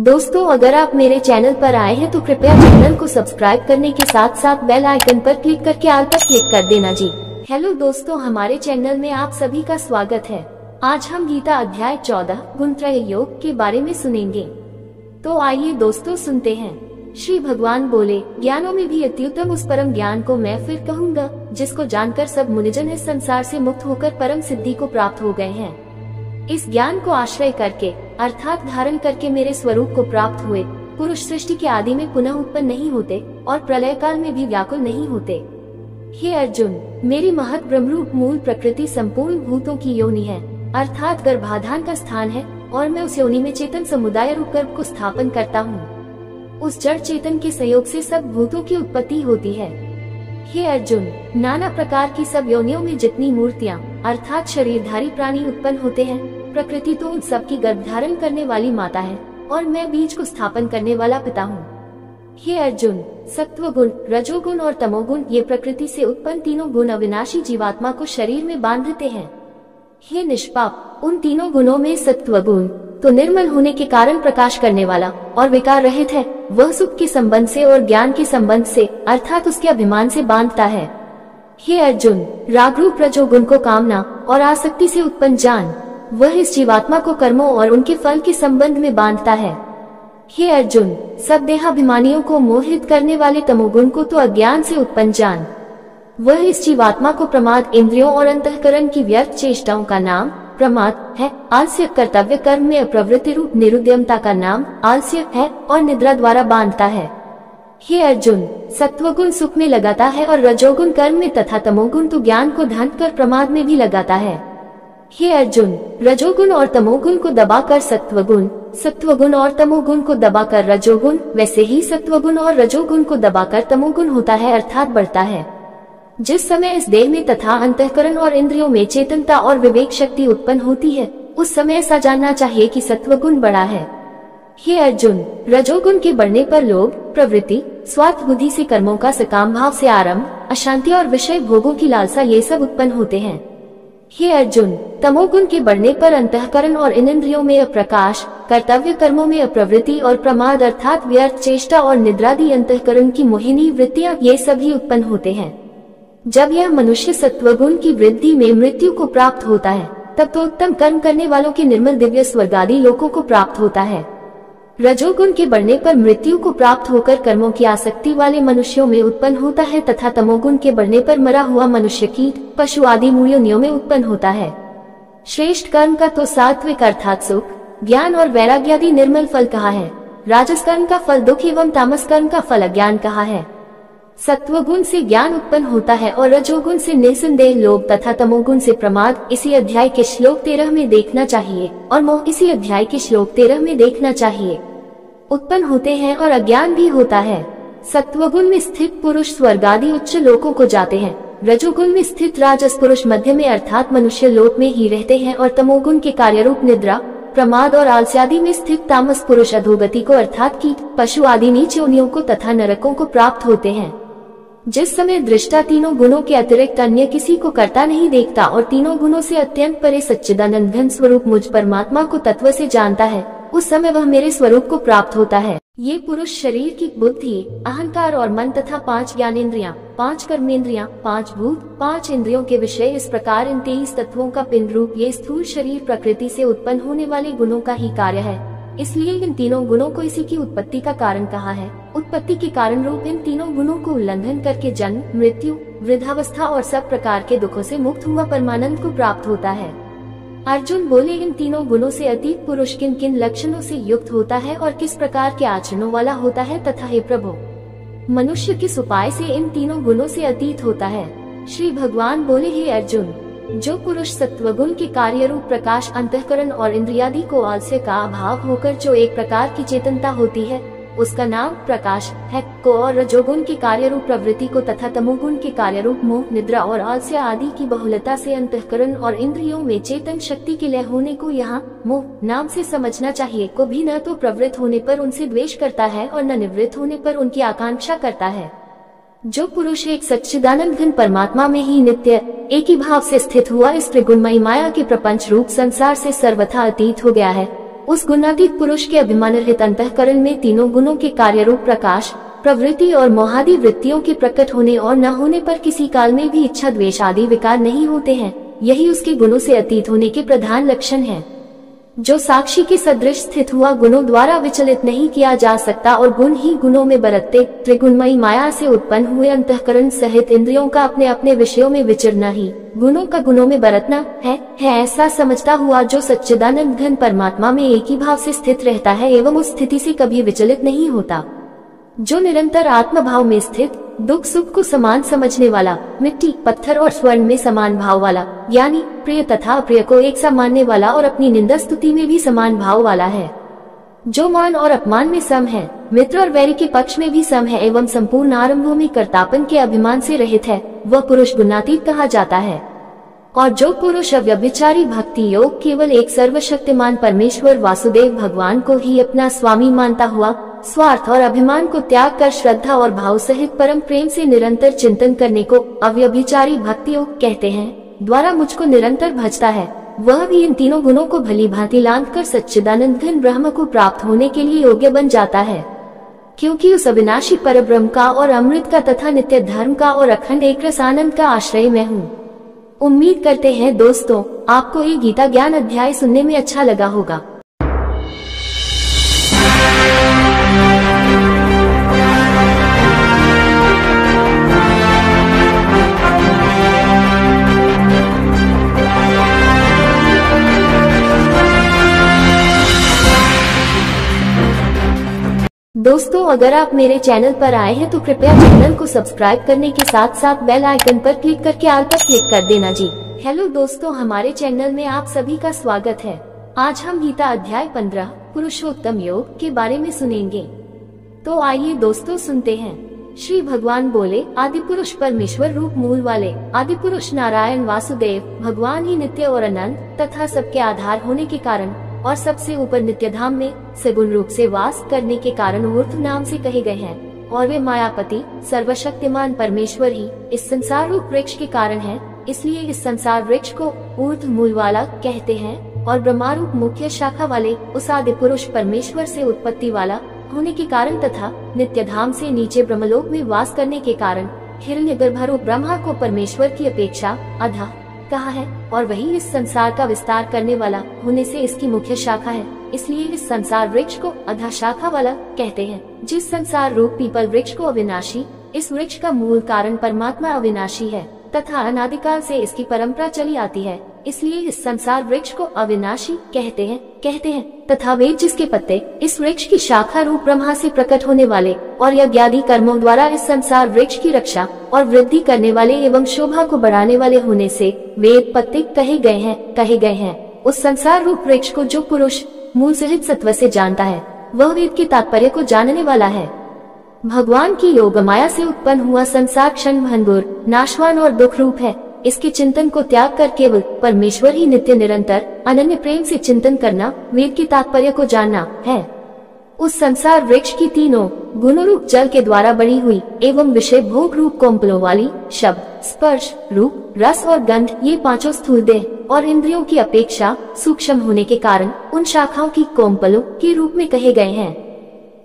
दोस्तों, अगर आप मेरे चैनल पर आए हैं तो कृपया चैनल को सब्सक्राइब करने के साथ साथ बेल आइकन पर क्लिक करके ऑल पर क्लिक कर देना जी। हेलो दोस्तों, हमारे चैनल में आप सभी का स्वागत है। आज हम गीता अध्याय 14 गुणत्रय योग के बारे में सुनेंगे। तो आइए दोस्तों सुनते हैं। श्री भगवान बोले, ज्ञानों में भी अत्युत्तम उस परम ज्ञान को मैं फिर कहूँगा, जिसको जानकर सब मुनिजन इस संसार से मुक्त होकर परम सिद्धि को प्राप्त हो गए हैं। इस ज्ञान को आश्रय करके अर्थात धारण करके मेरे स्वरूप को प्राप्त हुए पुरुष सृष्टि के आदि में पुनः उत्पन्न नहीं होते और प्रलय काल में भी व्याकुल नहीं होते। हे अर्जुन, मेरी महत ब्रह्मरूप मूल प्रकृति संपूर्ण भूतों की योनि है, अर्थात गर्भाधान का स्थान है, और मैं उस योनि में चेतन समुदाय रूप गर्भ को स्थापन करता हूँ। उस जड़ चेतन के सहयोग से सब भूतों की उत्पत्ति होती है। हे अर्जुन, नाना प्रकार की सब योनियों में जितनी मूर्तियाँ अर्थात शरीरधारी प्राणी उत्पन्न होते हैं, प्रकृति तो उन सब की गर्भ धारण करने वाली माता है, और मैं बीज को स्थापन करने वाला पिता हूँ। हे अर्जुन, सत्वगुण, रजोगुण और तमोगुण ये प्रकृति से उत्पन्न तीनों गुण अविनाशी जीवात्मा को शरीर में बांधते हैं। हे निष्पाप, उन तीनों गुणों में सत्वगुण तो निर्मल होने के कारण प्रकाश करने वाला और विकार रहित है। वह सुख के संबंध से और ज्ञान के संबंध से अर्थात उसके अभिमान से बांधता है। हे अर्जुन, रागरूप रजोगुण को कामना और आसक्ति से उत्पन्न जान, वह इस जीवात्मा को कर्मों और उनके फल के संबंध में बांधता है। हे अर्जुन, सब देहाभिमानियों को मोहित करने वाले तमोगुण को तो अज्ञान से उत्पन्न जान, वह इस जीवात्मा को प्रमाद, इंद्रियों और अंतःकरण की व्यर्थ चेष्टाओं का नाम प्रमाद है। आलस्य, कर्तव्य कर्म में अप्रवृत्ति रूप निरुद्यमता का नाम आलस्य है, और निद्रा द्वारा बांधता है। हे अर्जुन, सत्वगुण सुख में लगाता है और रजोगुण कर्म में तथा तमोगुण तो ज्ञान को धन कर प्रमाद में भी लगाता है। हे अर्जुन, रजोगुण और तमोगुण को दबाकर सत्वगुण, सत्वगुण और तमोगुण को दबाकर रजोगुण, वैसे ही सत्वगुण और रजोगुण को दबाकर तमोगुण होता है अर्थात बढ़ता है। जिस समय इस देह में तथा अंतःकरण और इंद्रियों में चेतनता और विवेक शक्ति उत्पन्न होती है, उस समय ऐसा जानना चाहिए कि सत्वगुण बड़ा है। हे अर्जुन, रजोगुण के बढ़ने पर लोभ, प्रवृत्ति, स्वार्थ बुद्धि से कर्मों का सकाम भाव से आरंभ, अशांति और विषय भोगों की लालसा ये सब उत्पन्न होते हैं। हे अर्जुन, तमोगुण के बढ़ने पर अंतःकरण और इन इंद्रियों में अप्रकाश, कर्तव्य कर्मों में अप्रवृत्ति और प्रमाद अर्थात व्यर्थ चेष्टा और निद्रादि अंतःकरण की मोहिनी वृत्तियां ये सभी उत्पन्न होते हैं। जब यह मनुष्य सत्वगुण की वृद्धि में मृत्यु को प्राप्त होता है, तब तो उत्तम कर्म करने वालों के निर्मल दिव्य स्वर्गादि लोकों को प्राप्त होता है। रजोगुण के बढ़ने पर मृत्यु को प्राप्त होकर कर्मों की आसक्ति वाले मनुष्यों में उत्पन्न होता है तथा तमोगुण के बढ़ने पर मरा हुआ मनुष्य कीट, पशु आदि मूयोनियों में उत्पन्न होता है। श्रेष्ठ कर्म का तो सात्विक अर्थात सुख, ज्ञान और वैराग्य आदि निर्मल फल कहा है। राजस कर्म का फल दुख एवं तामस कर्म का फल अज्ञान कहा है। सत्वगुण से ज्ञान उत्पन्न होता है और रजोगुण से निसंदेह लोभ तथा तमोगुण से प्रमाद इसी अध्याय के श्लोक 13 में देखना चाहिए, और मोह इसी अध्याय के श्लोक 13 में देखना चाहिए, उत्पन्न होते हैं और अज्ञान भी होता है। सत्वगुण में स्थित पुरुष स्वर्ग आदि उच्च लोकों को जाते हैं, रजोगुण में स्थित राजस पुरुष मध्य में अर्थात मनुष्य लोक में ही रहते हैं, और तमोगुण के कार्यरूप निद्रा, प्रमाद और आलस्य आदि में स्थित तामस पुरुष अधोगति को अर्थात कीट, पशु आदि नीच योनियों को तथा नरकों को प्राप्त होते हैं। जिस समय दृष्टा तीनों गुणों के अतिरिक्त अन्य किसी को करता नहीं देखता और तीनों गुणों से अत्यंत परे सच्चिदानंद घन स्वरूप मुझ परमात्मा को तत्व से जानता है, उस समय वह मेरे स्वरूप को प्राप्त होता है। ये पुरुष शरीर की बुद्धि, अहंकार और मन तथा 5 ज्ञानेंद्रियां, 5 कर्मेंद्रियां, 5 भूत, 5 इंद्रियों के विषय, इस प्रकार इन 23 तत्वों का पिंड रूप ये स्थूल शरीर प्रकृति से उत्पन्न होने वाले गुणों का ही कार्य है। इसलिए इन तीनों गुणों को इसी की उत्पत्ति का कारण कहा है। उत्पत्ति के कारण रूप इन तीनों गुणों को उल्लंघन करके जन्म, मृत्यु, वृद्धावस्था और सब प्रकार के दुखों से मुक्त हुआ परमानंद को प्राप्त होता है। अर्जुन बोले, इन तीनों गुणों से अतीत पुरुष किन किन लक्षणों से युक्त होता है और किस प्रकार के आचरणों वाला होता है, तथा हे प्रभु, मनुष्य किस उपाय से इन तीनों गुणों से अतीत होता है। श्री भगवान बोले, हे अर्जुन, जो पुरुष सत्वगुण के कार्य रूप प्रकाश, अंतःकरण और इंद्रियादि को आलस्य का अभाव होकर जो एक प्रकार की चेतनता होती है, उसका नाम प्रकाश है को, और रजोगुण के कार्य रूप प्रवृत्ति को तथा तमोगुण के कार्य रूप मोह, निद्रा और आलस्य आदि की बहुलता से अंतःकरण और इंद्रियों में चेतन शक्ति के लय होने को यहाँ मोह नाम से समझना चाहिए। को भी न तो प्रवृत्त होने पर उनसे द्वेष करता है और न निवृत्त होने पर उनकी आकांक्षा करता है। जो पुरुष एक सच्चिदानंद घन परमात्मा में ही नित्य एक ही भाव से स्थित हुआ इस त्रिगुणमयी माया के प्रपंच रूप संसार से सर्वथा अतीत हो गया है, उस गुणातीत पुरुष के अभिमान रहित अंतःकरण में तीनों गुणों के कार्य रूप प्रकाश, प्रवृत्ति और मोहादि वृत्तियों के प्रकट होने और न होने पर किसी काल में भी इच्छा द्वेष आदि विकार नहीं होते हैं। यही उसके गुणों से अतीत होने के प्रधान लक्षण हैं। जो साक्षी के सदृश स्थित हुआ गुणों द्वारा विचलित नहीं किया जा सकता और गुण ही गुणों में बरतते त्रिगुणमयी माया से उत्पन्न हुए अंतःकरण सहित इंद्रियों का अपने अपने विषयों में विचरना ही गुणों का गुणों में बरतना है ऐसा समझता हुआ जो सच्चिदानंद घन परमात्मा में एक ही भाव से स्थित रहता है एवं उस स्थिति से कभी विचलित नहीं होता। जो निरंतर आत्म भाव में स्थित, दुख सुख को समान समझने वाला, मिट्टी पत्थर और स्वर्ण में समान भाव वाला, यानी प्रिय तथा अप्रिय को एक सा मानने वाला और अपनी निंदा स्तुति में भी समान भाव वाला है। जो मान और अपमान में सम है, मित्र और वैरी के पक्ष में भी सम है एवं संपूर्ण आरंभों में कर्तापन के अभिमान से रहित है, वह पुरुष गुणातीत कहा जाता है। और जो पुरुष अव्यभिचारी भक्ति योग केवल एक सर्वशक्तिमान परमेश्वर वासुदेव भगवान को ही अपना स्वामी मानता हुआ स्वार्थ और अभिमान को त्याग कर श्रद्धा और भाव सहित परम प्रेम से निरंतर चिंतन करने को अव्यभिचारी भक्ति योग कहते हैं, द्वारा मुझको निरंतर भजता है, वह भी इन तीनों गुणों को भली भांति लांघ कर सच्चिदानंद घन ब्रह्म को प्राप्त होने के लिए योग्य बन जाता है। क्योंकि उस अविनाशी परब्रह्म का और अमृत का तथा नित्य धर्म का और अखंड एक रस आनंद का आश्रय मैं हूँ। उम्मीद करते हैं दोस्तों आपको ये गीता ज्ञान अध्याय सुनने में अच्छा लगा होगा। दोस्तों अगर आप मेरे चैनल पर आए हैं तो कृपया चैनल को सब्सक्राइब करने के साथ साथ बेल आइकन पर क्लिक करके ऑल पर क्लिक कर देना जी। हेलो दोस्तों, हमारे चैनल में आप सभी का स्वागत है। आज हम गीता अध्याय 15 पुरुषोत्तम योग के बारे में सुनेंगे। तो आइए दोस्तों सुनते हैं। श्री भगवान बोले, आदि पुरुष परमेश्वर रूप मूल वाले आदि पुरुष नारायण वासुदेव भगवान ही नित्य और अनंत तथा सबके आधार होने के कारण और सबसे ऊपर नित्य धाम में सगुण रूप से वास करने के कारण ऊर्ध नाम से कहे गए हैं। और वे मायापति सर्वशक्तिमान परमेश्वर ही इस संसार रूप वृक्ष के कारण है, इसलिए इस संसार वृक्ष को ऊर्ध मूल वाला कहते हैं। और ब्रह्मारूप मुख्य शाखा वाले उस आदि पुरुष परमेश्वर से उत्पत्ति वाला होने के कारण तथा नित्य धाम से नीचे ब्रह्मलोक में वास करने के कारण हिरण्यगर्भरूप ब्रह्मा को परमेश्वर की अपेक्षा अधा कहा है। और वही इस संसार का विस्तार करने वाला होने से इसकी मुख्य शाखा है, इसलिए इस संसार वृक्ष को अधा शाखा वाला कहते हैं। जिस संसार रूप पीपल वृक्ष को अविनाशी, इस वृक्ष का मूल कारण परमात्मा अविनाशी है तथा अनादिकाल से इसकी परंपरा चली आती है, इसलिए इस संसार वृक्ष को अविनाशी कहते हैं। तथा वेद जिसके पत्ते इस वृक्ष की शाखा रूप ब्रह्मा से प्रकट होने वाले और यज्ञादि कर्मों द्वारा इस संसार वृक्ष की रक्षा और वृद्धि करने वाले एवं शोभा को बढ़ाने वाले होने से वेद पत्ते कहे गए हैं। उस संसार रूप वृक्ष को जो पुरुष मूल सहित सत्व से जानता है, वह वेद के तात्पर्य को जानने वाला है। भगवान की योग माया से उत्पन्न हुआ संसार क्षण भंगुर, नाशवान और दुख रूप है। इसके चिंतन को त्याग कर केवल परमेश्वर ही नित्य निरंतर अनन्य प्रेम से चिंतन करना वेद के तात्पर्य को जानना है। उस संसार वृक्ष की तीनों गुण रूप जल के द्वारा बनी हुई एवं विषय भोग रूप कोम्पलों वाली शब्द, स्पर्श, रूप, रस और गंध, ये पांचों स्थूल देह और इंद्रियों की अपेक्षा सूक्ष्म होने के कारण उन शाखाओं की कोम्पलों के रूप में कहे गए हैं।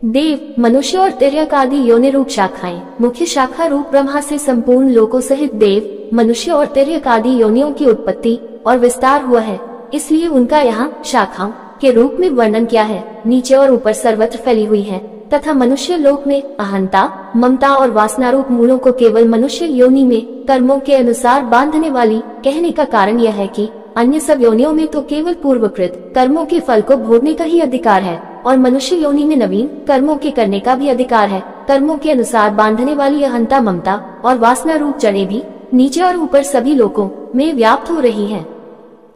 देव, मनुष्य और तिर्यक आदि योनि रूप शाखाएं मुख्य शाखा रूप ब्रह्मा से संपूर्ण लोकों सहित देव, मनुष्य और तिर्यक आदि योनियों की उत्पत्ति और विस्तार हुआ है, इसलिए उनका यहाँ शाखाओं के रूप में वर्णन किया है। नीचे और ऊपर सर्वत्र फैली हुई है तथा मनुष्य लोक में अहंता, ममता और वासना रूप मूलों को केवल मनुष्य योनि में कर्मों के अनुसार बांधने वाली कहने का कारण यह है कि अन्य सब योनियों में तो केवल पूर्वकृत कर्मों के फल को भोगने का ही अधिकार है और मनुष्य योनि में नवीन कर्मों के करने का भी अधिकार है। कर्मों के अनुसार बांधने वाली अहंता, ममता और वासना रूप जड़ें भी नीचे और ऊपर सभी लोकों में व्याप्त हो रही हैं।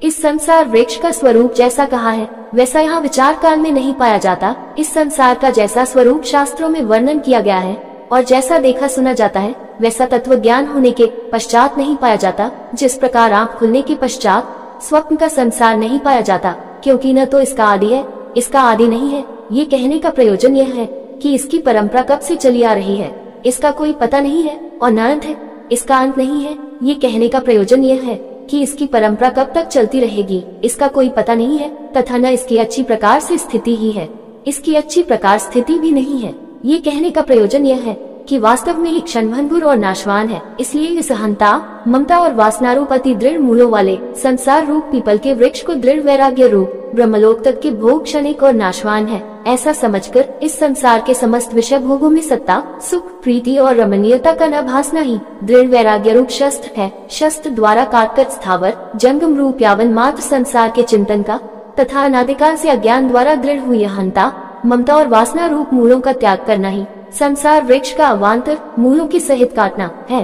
इस संसार वृक्ष का स्वरूप जैसा कहा है वैसा यहाँ विचार काल में नहीं पाया जाता। इस संसार का जैसा स्वरूप शास्त्रों में वर्णन किया गया है और जैसा देखा सुना जाता है वैसा तत्व ज्ञान होने के पश्चात नहीं पाया जाता। जिस प्रकार आँख खुलने के पश्चात स्वप्न का संसार नहीं पाया जाता, क्योंकि न तो इसका आदि है, इसका आदि नहीं है। ये कहने का प्रयोजन यह है कि इसकी परंपरा कब से चली आ रही है, इसका कोई पता नहीं है और न अंत है, इसका अंत नहीं है। ये कहने का प्रयोजन यह है कि इसकी परंपरा कब तक चलती रहेगी इसका कोई पता नहीं है, तथा न इसकी अच्छी प्रकार से स्थिति ही है, इसकी अच्छी प्रकार स्थिति भी नहीं है। ये कहने का प्रयोजन यह है कि वास्तव में ही क्षणभंगुर और नाशवान है। इसलिए इस अहंता, ममता और वासनारूप अति दृढ़ मूलों वाले संसार रूप पीपल के वृक्ष को दृढ़ वैराग्य रूप ब्रह्मलोक तक के भोग क्षणिक और नाशवान है, ऐसा समझकर इस संसार के समस्त विषय भोगों में सत्ता, सुख, प्रीति और रमणीयता का न भासना ही दृढ़ वैराग्य रूप शस्त्र है। शस्त्र द्वारा काटकर स्थावर जंगम रूप यावन मात्र संसार के चिंतन का तथा अनादिकाल से अज्ञान द्वारा दृढ़ हुई अहंता, ममता और वासना रूप मूलों का त्याग करना ही संसार वृक्ष का अवान्तर मूलों के सहित काटना है।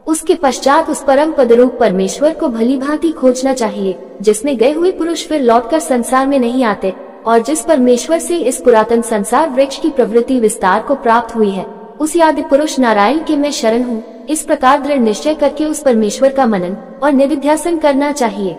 उसके पश्चात उस परम पद रूप परमेश्वर को भली भांति खोजना चाहिए, जिसमें गए हुए पुरुष फिर लौटकर संसार में नहीं आते और जिस परमेश्वर से इस पुरातन संसार वृक्ष की प्रवृत्ति विस्तार को प्राप्त हुई है, उसी आदि पुरुष नारायण के मैं शरण हूँ। इस प्रकार दृढ़ निश्चय करके उस परमेश्वर का मनन और निधिध्यासन करना चाहिए।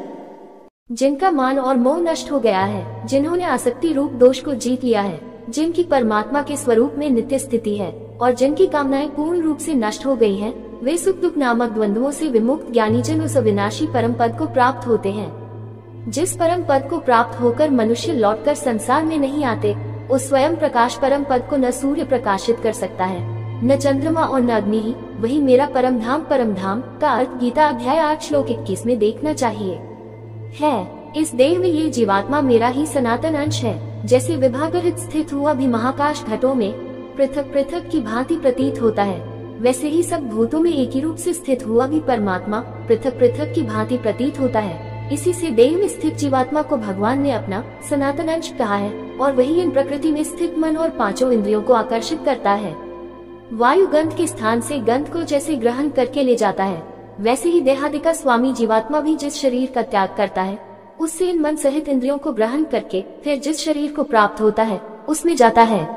जिनका मान और मोह नष्ट हो गया है, जिन्होंने आसक्ति रूप दोष को जीत लिया है, जिनकी परमात्मा के स्वरूप में नित्य स्थिति है और जिनकी कामनाएं पूर्ण रूप से नष्ट हो गई हैं, वे सुख दुख नामक द्वंद्वों से विमुक्त ज्ञानी जन उस अविनाशी परम पद को प्राप्त होते हैं। जिस परम पद को प्राप्त होकर मनुष्य लौटकर संसार में नहीं आते, उस स्वयं प्रकाश परम पद को न सूर्य प्रकाशित कर सकता है, न चंद्रमा और न अग्नि ही। वही मेरा परम धाम का अर्थ गीता अध्याय 8 श्लोक 21 में देखना चाहिए है। इस देह में ये जीवात्मा मेरा ही सनातन अंश है। जैसे विभागरहित स्थित हुआ भी महाकाश घटों में पृथक पृथक की भांति प्रतीत होता है, वैसे ही सब भूतों में एक ही रूप से स्थित हुआ भी परमात्मा पृथक पृथक की भांति प्रतीत होता है। इसी से देह में स्थित जीवात्मा को भगवान ने अपना सनातन अंश कहा है और वही इन प्रकृति में स्थित मन और पांचों इंद्रियों को आकर्षित करता है। वायु गंध के स्थान से गंध को जैसे ग्रहण करके ले जाता है, वैसे ही देहादि का स्वामी जीवात्मा भी जिस शरीर का त्याग करता है, उससे इन मन सहित इंद्रियों को ग्रहण करके फिर जिस शरीर को प्राप्त होता है उसमें जाता है।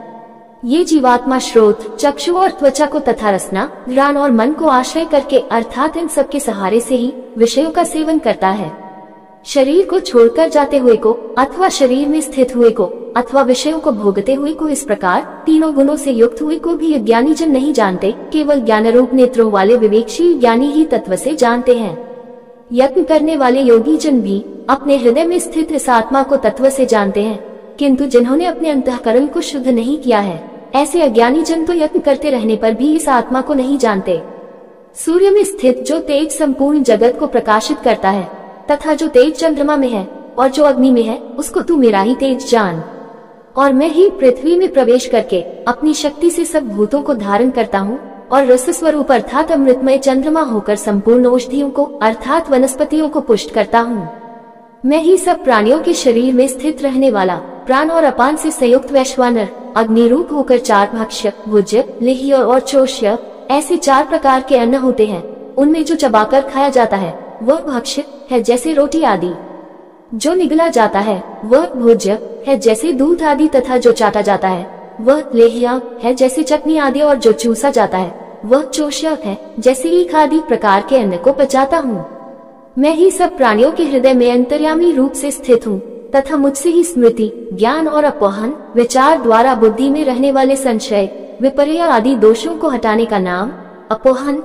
ये जीवात्मा श्रोत, चक्षु और त्वचा को तथा रसना, घ्राण और मन को आश्रय करके अर्थात इन सब के सहारे से ही विषयों का सेवन करता है। शरीर को छोड़कर जाते हुए को अथवा शरीर में स्थित हुए को अथवा विषयों को भोगते हुए को, इस प्रकार तीनों गुणों से युक्त हुए को भी ज्ञानी जन नहीं जानते, केवल ज्ञान रूप नेत्रों वाले विवेकशील ज्ञानी ही तत्व से जानते हैं। यत्न करने वाले योगी जन भी अपने हृदय में स्थित इस आत्मा को तत्व से जानते हैं, किंतु जिन्होंने अपने अंतःकरण को शुद्ध नहीं किया है, ऐसे अज्ञानी जन तो यत्न करते रहने पर भी इस आत्मा को नहीं जानते। सूर्य में स्थित जो तेज संपूर्ण जगत को प्रकाशित करता है तथा जो तेज चंद्रमा में है और जो अग्नि में है, उसको तू मेरा ही तेज जान। और मैं ही पृथ्वी में प्रवेश करके अपनी शक्ति से सब भूतों को धारण करता हूँ और रस स्वरूप अर्थात अमृतमय चंद्रमा होकर संपूर्ण औषधियों को अर्थात वनस्पतियों को पुष्ट करता हूँ। मैं ही सब प्राणियों के शरीर में स्थित रहने वाला प्राण और अपान से संयुक्त वैश्वानर, अग्नि रूप होकर चार भक्ष्य, भुज्य, लेह्य और चोष्य ऐसे 4 प्रकार के अन्न होते हैं। उनमें जो चबाकर खाया जाता है वह भक्ष्य है जैसे रोटी आदि, जो निगला जाता है वह भोज्य है जैसे दूध आदि, तथा जो चाटा जाता है वह लेह्य है जैसे चटनी आदि, और जो चूसा जाता है वह चोष्य है जैसे ईख आदि प्रकार के अन्न को पचाता हूँ। मैं ही सब प्राणियों के हृदय में अंतर्यामी रूप से स्थित हूँ तथा मुझसे ही स्मृति, ज्ञान और अपोहन विचार द्वारा बुद्धि में रहने वाले संशय, विपर्य आदि दोषों को हटाने का नाम अपोहन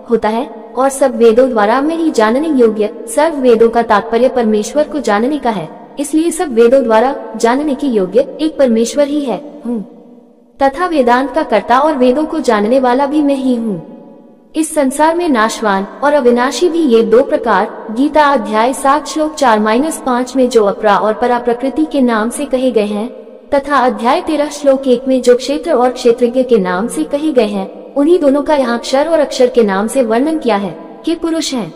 होता है। और सब वेदों द्वारा मैं ही जानने योग्य, सर्व वेदों का तात्पर्य परमेश्वर को जानने का है, इसलिए सब वेदों द्वारा जानने के योग्य एक परमेश्वर ही है हूँ तथा वेदांत का कर्ता और वेदों को जानने वाला भी मैं ही हूँ। इस संसार में नाशवान और अविनाशी भी ये 2 प्रकार गीता अध्याय 7 श्लोक 4-5 में जो अपरा और परा प्रकृति के नाम से कहे गए हैं तथा अध्याय 13 श्लोक 1 में जो क्षेत्र और क्षेत्रज्ञ के नाम से कहे गए हैं, उन्हीं दोनों का यहाँ अक्षर और अक्षर के नाम से वर्णन किया है कि पुरुष हैं।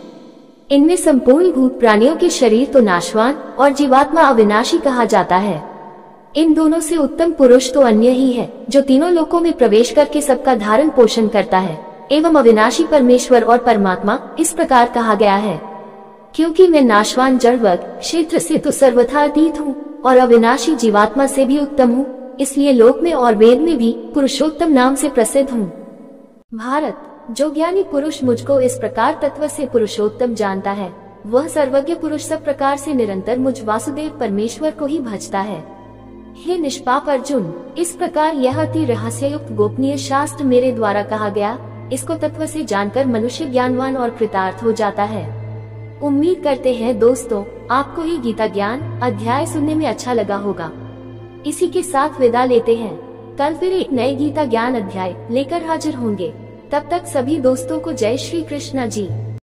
इनमें संपूर्ण भूत प्राणियों के शरीर तो नाशवान और जीवात्मा अविनाशी कहा जाता है। इन दोनों से उत्तम पुरुष तो अन्य ही है, जो तीनों लोकों में प्रवेश करके सबका धारण पोषण करता है एवं अविनाशी परमेश्वर और परमात्मा इस प्रकार कहा गया है। क्योंकि मैं नाशवान जड़वत क्षेत्र से तो सर्वथा अतीत हूँ और अविनाशी जीवात्मा से भी उत्तम हूँ, इसलिए लोक में और वेद में भी पुरुषोत्तम नाम से प्रसिद्ध हूँ। भारत, जो ज्ञानी पुरुष मुझको इस प्रकार तत्व से पुरुषोत्तम जानता है, वह सर्वज्ञ पुरुष सब प्रकार से निरंतर मुझ वासुदेव परमेश्वर को ही भजता है। हे निष्पाप अर्जुन, इस प्रकार यह अति रहस्ययुक्त गोपनीय शास्त्र मेरे द्वारा कहा गया, इसको तत्व से जानकर मनुष्य ज्ञानवान और कृतार्थ हो जाता है। उम्मीद करते हैं दोस्तों आपको ये गीता ज्ञान अध्याय सुनने में अच्छा लगा होगा। इसी के साथ विदा लेते हैं। कल फिर एक नए गीता ज्ञान अध्याय लेकर हाजिर होंगे। तब तक सभी दोस्तों को जय श्री कृष्णा जी।